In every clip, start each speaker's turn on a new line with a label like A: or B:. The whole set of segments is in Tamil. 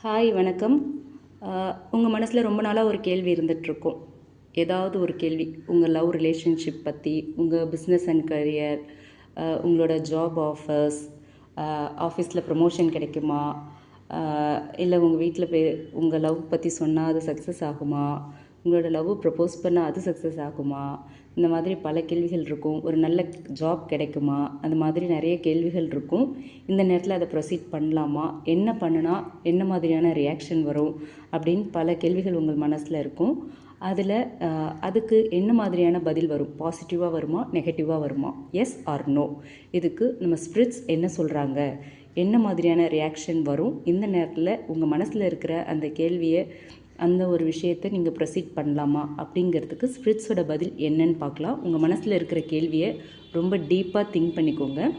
A: ஹாய் வணக்கம். உங்கள் மனசில் ரொம்ப நாளாக ஒரு கேள்வி இருந்துகிட்ருக்கும். ஏதாவது ஒரு கேள்வி உங்கள் லவ் ரிலேஷன்ஷிப் பற்றி, உங்கள் பிஸ்னஸ் அண்ட் கரியர், உங்களோட ஜாப் ஆஃபர்ஸ், ஆஃபீஸில் ப்ரமோஷன் கிடைக்குமா, இல்லை உங்கள் வீட்டில் உங்கள் லவ் பற்றி சொன்னால் அது சக்ஸஸ் ஆகுமா, உங்களோட லவ் ப்ரப்போஸ் பண்ணால் அது சக்ஸஸ் ஆகுமா, இந்த மாதிரி பல கேள்விகள் இருக்கும். ஒரு நல்ல ஜாப் கிடைக்குமா, அந்த மாதிரி நிறைய கேள்விகள் இருக்கும். இந்த நேரத்தில் அதை ப்ரொசீட் பண்ணலாமா, என்ன பண்ணுனா என்ன மாதிரியான ரியாக்ஷன் வரும் அப்படின்னு பல கேள்விகள் உங்கள் மனசில் இருக்கும். அதில் அதுக்கு என்ன மாதிரியான பதில் வரும், பாசிட்டிவாக வருமா நெகட்டிவாக வருமா, எஸ் ஆர் நோ, இதுக்கு நம்ம ஸ்பிரிட்ஸ் என்ன சொல்கிறாங்க, என்ன மாதிரியான ரியாக்ஷன் வரும், இந்த நேரத்தில் உங்கள் மனசில் இருக்கிற அந்த கேள்வியை, அந்த ஒரு விஷயத்தை நீங்கள் ப்ரொசீட் பண்ணலாமா அப்படிங்கிறதுக்கு ஸ்பிரிட்ஸோட பதில் என்னன்னு பார்க்கலாம். உங்கள் மனசில் இருக்கிற கேள்வியை ரொம்ப டீப்பாக திங்க் பண்ணிக்கோங்க.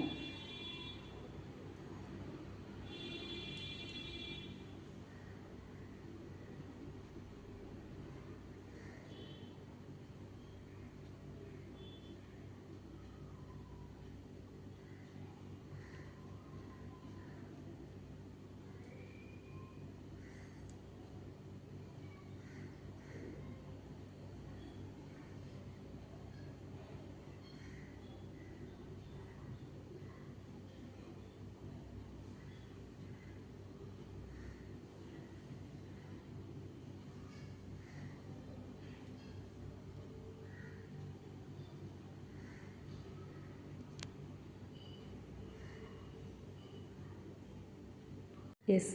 A: எஸ்,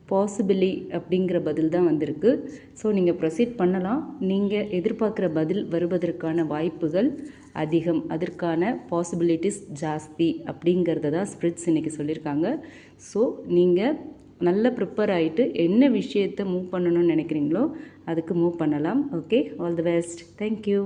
A: பாசிபிளி அப்படிங்கிற பதில் தான் வந்திருக்கு. ஸோ நீங்கள் ப்ரொசீட் பண்ணலாம். நீங்கள் எதிர்பார்க்குற பதில் வருவதற்கான வாய்ப்புகள் அதிகம், அதற்கான பாசிபிலிட்டிஸ் ஜாஸ்தி அப்படிங்கிறத தான் ஸ்பிரிட்ஸ் இன்றைக்கி சொல்லியிருக்காங்க. ஸோ நீங்கள் நல்ல ப்ரிப்பேர் ஆகிட்டு என்ன விஷயத்தை மூவ் பண்ணணும்னு நினைக்கிறீங்களோ அதுக்கு மூவ் பண்ணலாம். Okay, all the best. Thank you.